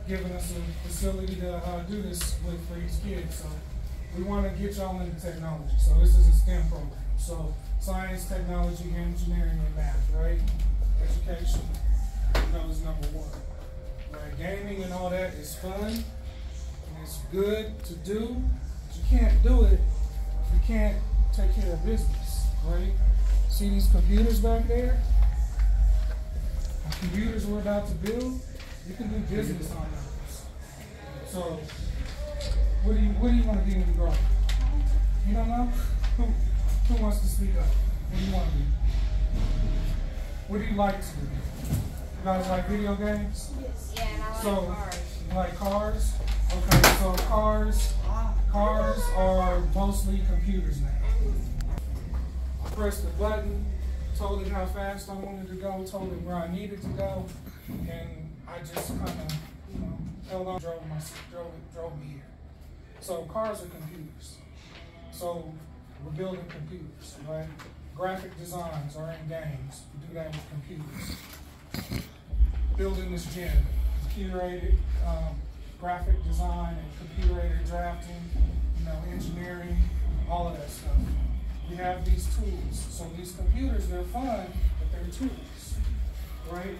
giving us a facility to do this with for these kids. So we want to get y'all into technology. So this is a STEM program. So science, technology, engineering, and math, right? Education, is number one. Right? Gaming and all that is fun, and it's good to do, but you can't do it if you can't take care of business, right? See these computers back there? The computers we're about to build, you can do business on those. So, what do you want to be when you grow up? You don't know? Who wants to speak up? What do you want to be? What do you like to do? You guys like video games? Yes. Yeah, and I like cars. You like cars? Okay, so cars are mostly computers now. I pressed the button, told it how fast I wanted to go, told it where I needed to go, and I just kind of, held on, drove me here. So cars are computers. So we're building computers, right? Graphic designs are in games. We do that with computers. Building this gym, computer-aided graphic design and computer-aided drafting, engineering, all of that stuff. We have these tools. So these computers, they're fun, but they're tools, right?